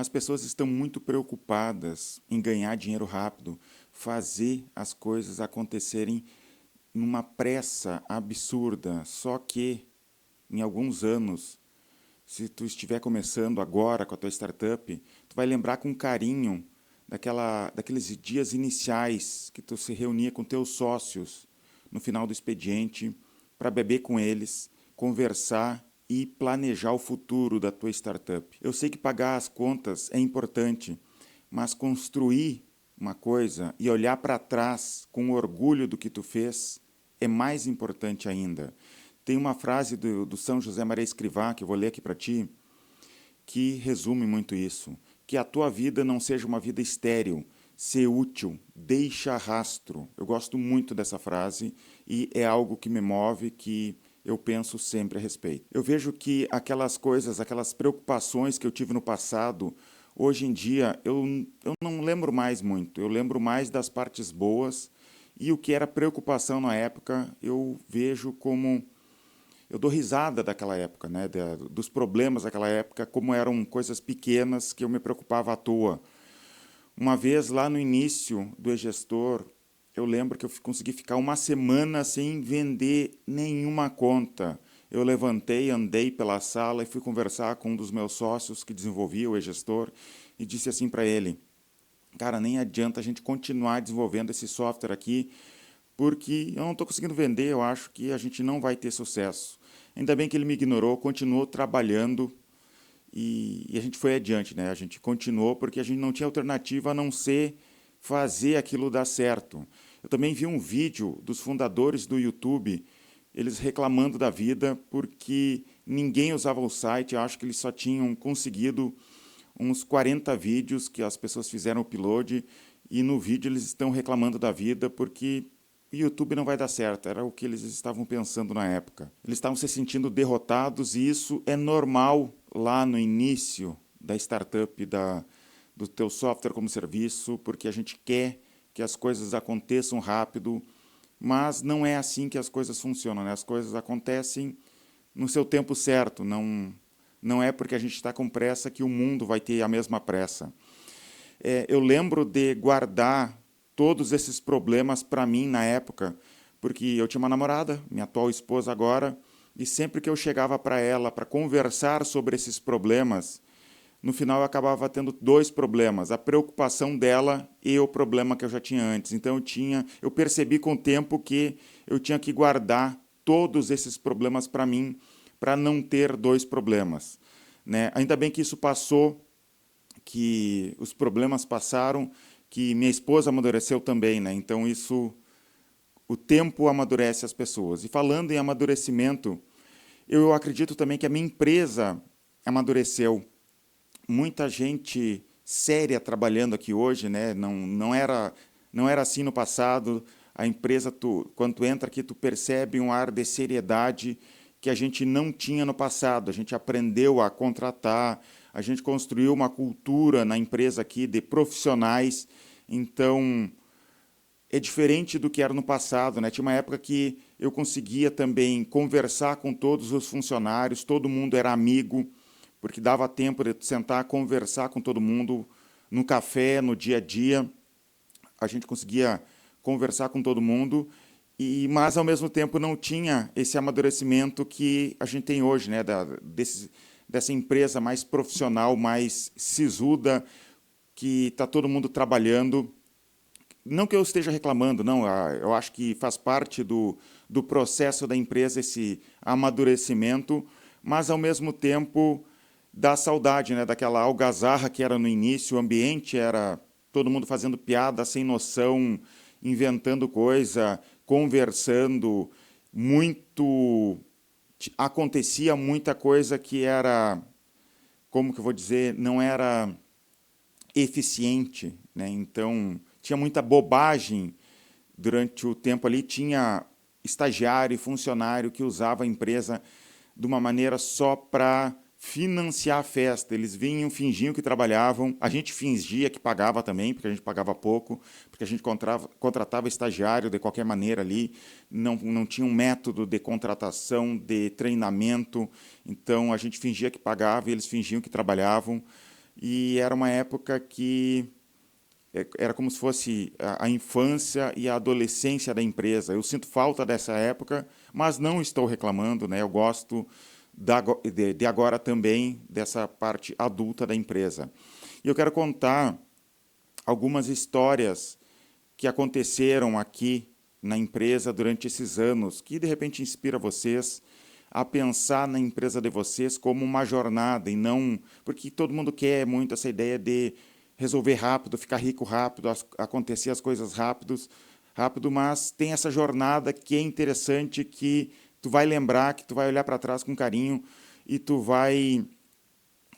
As pessoas estão muito preocupadas em ganhar dinheiro rápido, fazer as coisas acontecerem numa pressa absurda. Só que, em alguns anos, se tu estiver começando agora com a tua startup, tu vai lembrar com carinho daqueles dias iniciais que tu se reunia com teus sócios no final do expediente para beber com eles, conversar e planejar o futuro da tua startup. Eu sei que pagar as contas é importante, mas construir uma coisa e olhar para trás com orgulho do que tu fez é mais importante ainda. Tem uma frase do São José Maria Escrivá, que eu vou ler aqui para ti, que resume muito isso. Que a tua vida não seja uma vida estéril, ser útil, deixa rastro. Eu gosto muito dessa frase e é algo que me move, que eu penso sempre a respeito. Eu vejo que aquelas coisas, aquelas preocupações que eu tive no passado, hoje em dia eu não lembro mais muito. Eu lembro mais das partes boas e o que era preocupação na época eu vejo como... Eu dou risada daquela época, né, dos problemas daquela época, como eram coisas pequenas que eu me preocupava à toa. Uma vez, lá no início do e-gestor, eu lembro que eu consegui ficar uma semana sem vender nenhuma conta. Eu levantei, andei pela sala e fui conversar com um dos meus sócios que desenvolvia o e-gestor e disse assim para ele: cara, nem adianta a gente continuar desenvolvendo esse software aqui, porque eu não estou conseguindo vender, eu acho que a gente não vai ter sucesso. Ainda bem que ele me ignorou, continuou trabalhando e a gente foi adiante, né? A gente continuou porque a gente não tinha alternativa a não ser fazer aquilo dar certo. Eu também vi um vídeo dos fundadores do YouTube, eles reclamando da vida porque ninguém usava o site. Eu acho que eles só tinham conseguido uns 40 vídeos que as pessoas fizeram o upload e no vídeo eles estão reclamando da vida porque o YouTube não vai dar certo, era o que eles estavam pensando na época. Eles estavam se sentindo derrotados e isso é normal lá no início da startup, do teu software como serviço, porque a gente quer que as coisas aconteçam rápido, mas não é assim que as coisas funcionam, né? As coisas acontecem no seu tempo certo, não é porque a gente está com pressa que o mundo vai ter a mesma pressa. Eu lembro de guardar todos esses problemas para mim na época, porque eu tinha uma namorada, minha atual esposa agora, e sempre que eu chegava para ela para conversar sobre esses problemas, no final eu acabava tendo dois problemas, a preocupação dela e o problema que eu já tinha antes. Então eu percebi com o tempo que eu tinha que guardar todos esses problemas para mim, para não ter dois problemas, né? Ainda bem que isso passou, que os problemas passaram, que minha esposa amadureceu também, né? Então o tempo amadurece as pessoas. E falando em amadurecimento, eu acredito também que a minha empresa amadureceu. Muita gente séria trabalhando aqui hoje, né? Não era assim no passado. A empresa, quando tu entra aqui, tu percebe um ar de seriedade que a gente não tinha no passado. A gente aprendeu a contratar, a gente construiu uma cultura na empresa aqui de profissionais. Então, é diferente do que era no passado, né? Tinha uma época que eu conseguia também conversar com todos os funcionários, todo mundo era amigo, porque dava tempo de sentar, conversar com todo mundo no café, no dia a dia. A gente conseguia conversar com todo mundo, mas ao mesmo tempo não tinha esse amadurecimento que a gente tem hoje, né? Dessa empresa mais profissional, mais sisuda, que está todo mundo trabalhando. Não que eu esteja reclamando, não, eu acho que faz parte do processo da empresa esse amadurecimento, mas ao mesmo tempo dá saudade, né, daquela algazarra que era no início, o ambiente era todo mundo fazendo piada, sem noção, inventando coisa, conversando, muito... Acontecia muita coisa que era, como que eu vou dizer, não era eficiente, né? Então, tinha muita bobagem durante o tempo ali, tinha estagiário e funcionário que usava a empresa de uma maneira só para financiar a festa. Eles vinham, fingiam que trabalhavam, a gente fingia que pagava também, porque a gente pagava pouco, porque a gente contratava estagiário de qualquer maneira ali, não tinha um método de contratação, de treinamento, então a gente fingia que pagava e eles fingiam que trabalhavam. e era uma época que era como se fosse a infância e a adolescência da empresa. Eu sinto falta dessa época, mas não estou reclamando, né? Eu gosto de agora também dessa parte adulta da empresa. E eu quero contar algumas histórias que aconteceram aqui na empresa durante esses anos, que de repente inspira vocês a pensar na empresa de vocês como uma jornada e não... Porque todo mundo quer muito essa ideia de resolver rápido, ficar rico rápido, acontecer as coisas rápido, mas tem essa jornada que é interessante, que tu vai lembrar, que tu vai olhar para trás com carinho e tu vai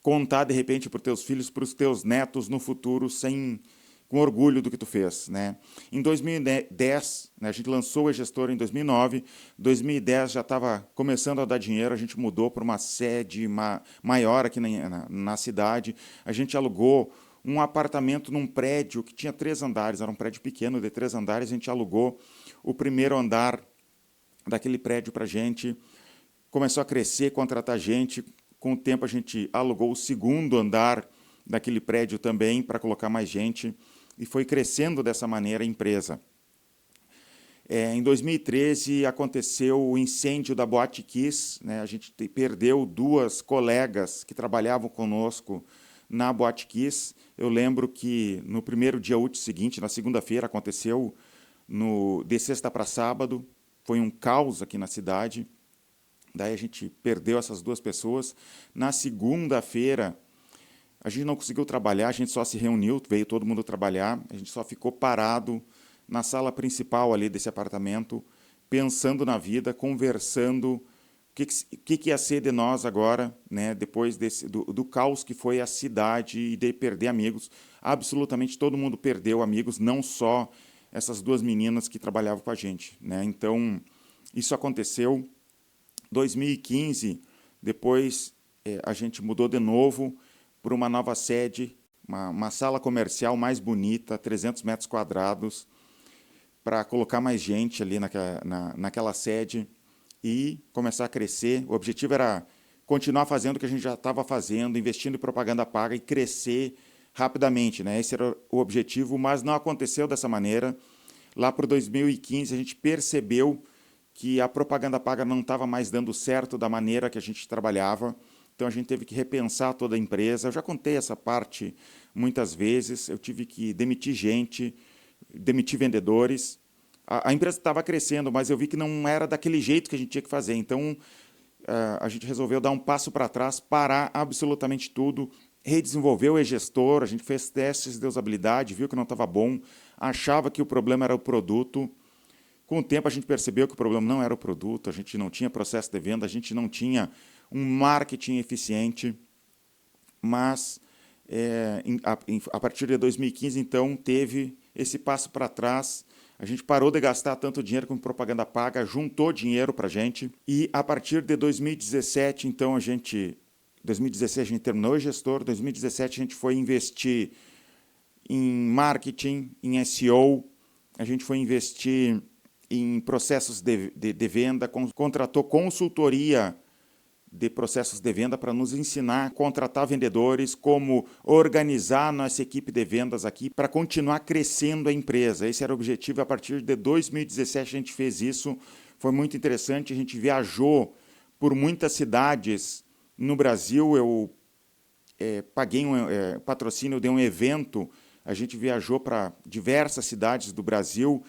contar de repente para os teus filhos, para os teus netos no futuro, com orgulho do que tu fez, né? Em 2010, né, a gente lançou o e-gestor em 2009, 2010 já estava começando a dar dinheiro, a gente mudou para uma sede maior aqui na cidade, a gente alugou um apartamento num prédio que tinha 3 andares, era um prédio pequeno de 3 andares, a gente alugou o primeiro andar daquele prédio para a gente, começou a crescer, contratar gente, com o tempo a gente alugou o segundo andar daquele prédio também para colocar mais gente, e foi crescendo dessa maneira a empresa. Em 2013 aconteceu o incêndio da Boate Kiss, né? A gente perdeu 2 colegas que trabalhavam conosco na Boate Kiss. Eu lembro que no primeiro dia útil seguinte, na segunda-feira, aconteceu de sexta para sábado, foi um caos aqui na cidade. Daí a gente perdeu essas 2 pessoas. Na segunda-feira, a gente não conseguiu trabalhar, a gente só se reuniu, veio todo mundo trabalhar, a gente só ficou parado na sala principal ali desse apartamento, pensando na vida, conversando, o que ia ser de nós agora, né, depois do caos que foi a cidade e de perder amigos. Absolutamente todo mundo perdeu amigos, não só essas 2 meninas que trabalhavam com a gente, né? Então, isso aconteceu. 2015, depois a gente mudou de novo para uma nova sede, uma sala comercial mais bonita, 300 metros quadrados, para colocar mais gente ali naquela sede e começar a crescer. O objetivo era continuar fazendo o que a gente já estava fazendo, investindo em propaganda paga e crescer rapidamente, né? Esse era o objetivo, mas não aconteceu dessa maneira. Lá para 2015, a gente percebeu que a propaganda paga não estava mais dando certo da maneira que a gente trabalhava, então a gente teve que repensar toda a empresa. Eu já contei essa parte muitas vezes, eu tive que demitir gente, demitir vendedores. A empresa estava crescendo, mas eu vi que não era daquele jeito que a gente tinha que fazer, então a gente resolveu dar um passo para trás, parar absolutamente tudo, redesenvolver o e-gestor, a gente fez testes de usabilidade, viu que não estava bom, achava que o problema era o produto. Com o tempo a gente percebeu que o problema não era o produto, a gente não tinha processo de venda, a gente não tinha um marketing eficiente, mas a partir de 2015, então, teve esse passo para trás, a gente parou de gastar tanto dinheiro com propaganda paga, juntou dinheiro para a gente, e a partir de 2017, então, 2016 a gente terminou o gestor, 2017 a gente foi investir em marketing, em SEO, a gente foi investir em processos de venda, contratou consultoria de processos de venda para nos ensinar a contratar vendedores, como organizar a nossa equipe de vendas aqui para continuar crescendo a empresa. Esse era o objetivo. A partir de 2017 a gente fez isso, foi muito interessante, a gente viajou por muitas cidades no Brasil. Eu paguei patrocínio de um evento, a gente viajou para diversas cidades do Brasil.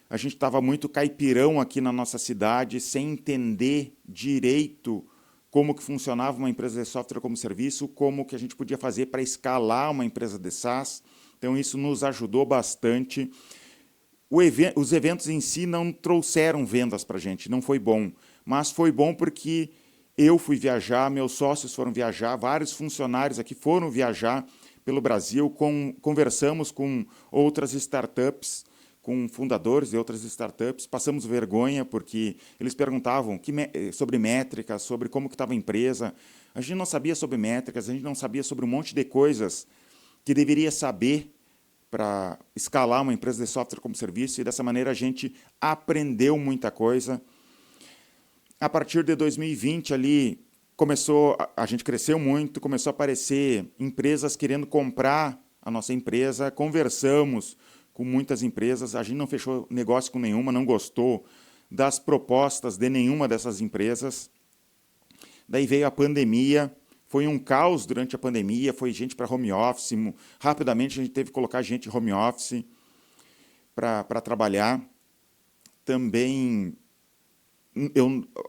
A gente estava muito caipirão aqui na nossa cidade, sem entender direito como que funcionava uma empresa de software como serviço, como que a gente podia fazer para escalar uma empresa de SaaS. Então, isso nos ajudou bastante. Os eventos em si não trouxeram vendas para a gente, não foi bom. Mas foi bom porque eu fui viajar, meus sócios foram viajar, vários funcionários aqui foram viajar pelo Brasil, conversamos com outras startups, com fundadores de outras startups, passamos vergonha porque eles perguntavam sobre métricas, sobre como que estava a empresa. A gente não sabia sobre métricas, a gente não sabia sobre um monte de coisas que deveria saber para escalar uma empresa de software como serviço, e dessa maneira a gente aprendeu muita coisa. A partir de 2020, ali, a gente cresceu muito, começou a aparecer empresas querendo comprar a nossa empresa, conversamos com muitas empresas, a gente não fechou negócio com nenhuma, não gostou das propostas de nenhuma dessas empresas. Daí veio a pandemia, foi um caos durante a pandemia, foi gente para home office, rapidamente a gente teve que colocar gente em home office para trabalhar. Também,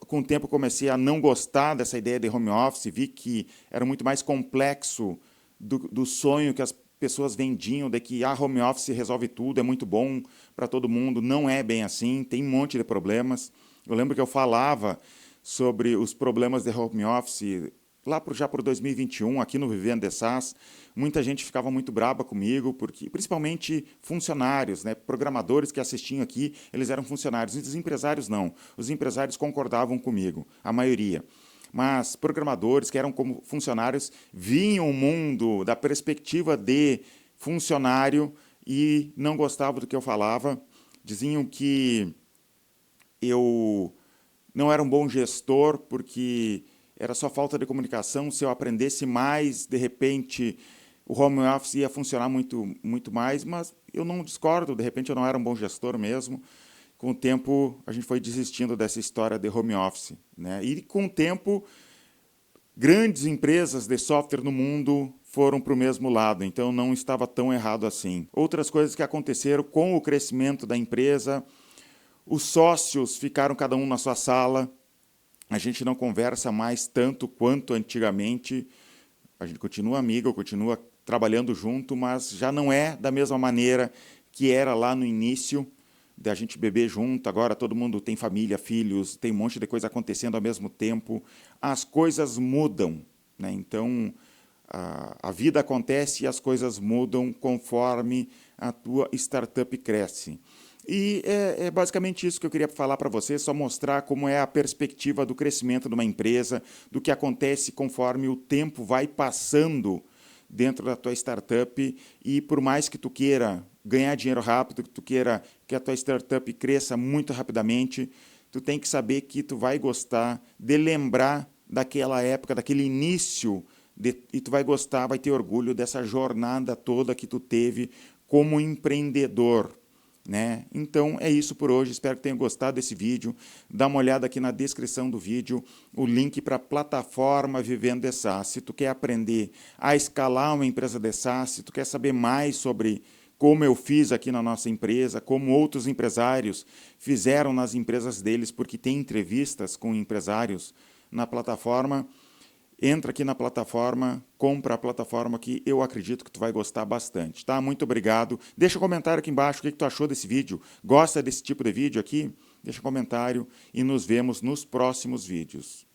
com o tempo, comecei a não gostar dessa ideia de home office, vi que era muito mais complexo do sonho que as pessoas vendiam, de que a home office resolve tudo, é muito bom para todo mundo. Não é bem assim, tem um monte de problemas. Eu lembro que eu falava sobre os problemas de home office lá já por 2021, aqui no Vivendo de SaaS. Muita gente ficava muito braba comigo, porque principalmente funcionários, né, programadores que assistiam aqui, eles eram funcionários, e os empresários não. Os empresários concordavam comigo, a maioria. Mas programadores que eram como funcionários vinham o mundo da perspectiva de funcionário e não gostavam do que eu falava. Diziam que eu não era um bom gestor porque era só falta de comunicação. Se eu aprendesse mais, de repente, o home office ia funcionar muito mais, mas eu não discordo, de repente eu não era um bom gestor mesmo. Com o tempo, a gente foi desistindo dessa história de home office, né? E com o tempo, grandes empresas de software no mundo foram para o mesmo lado, então não estava tão errado assim. Outras coisas que aconteceram com o crescimento da empresa, os sócios ficaram cada um na sua sala, a gente não conversa mais tanto quanto antigamente, a gente continua amigo, continua trabalhando junto, mas já não é da mesma maneira que era lá no início, da gente beber junto. Agora todo mundo tem família, filhos, tem um monte de coisa acontecendo ao mesmo tempo. As coisas mudam, né? Então, a vida acontece e as coisas mudam conforme a tua startup cresce. E é basicamente isso que eu queria falar para você, só mostrar como é a perspectiva do crescimento de uma empresa, do que acontece conforme o tempo vai passando dentro da tua startup, e por mais que tu queira ganhar dinheiro rápido, que tu queira que a tua startup cresça muito rapidamente, tu tem que saber que tu vai gostar de lembrar daquela época, daquele início, e tu vai gostar, vai ter orgulho dessa jornada toda que tu teve como empreendedor, né? Então é isso por hoje, espero que tenham gostado desse vídeo. Dá uma olhada aqui na descrição do vídeo, o link para a plataforma Vivendo de SaaS. Se tu quer aprender a escalar uma empresa de SaaS, se tu quer saber mais sobre como eu fiz aqui na nossa empresa, como outros empresários fizeram nas empresas deles, porque tem entrevistas com empresários na plataforma, entra aqui na plataforma, compra a plataforma que eu acredito que tu vai gostar bastante, tá? Muito obrigado. Deixa um comentário aqui embaixo o que tu achou desse vídeo. Gosta desse tipo de vídeo aqui? Deixa um comentário e nos vemos nos próximos vídeos.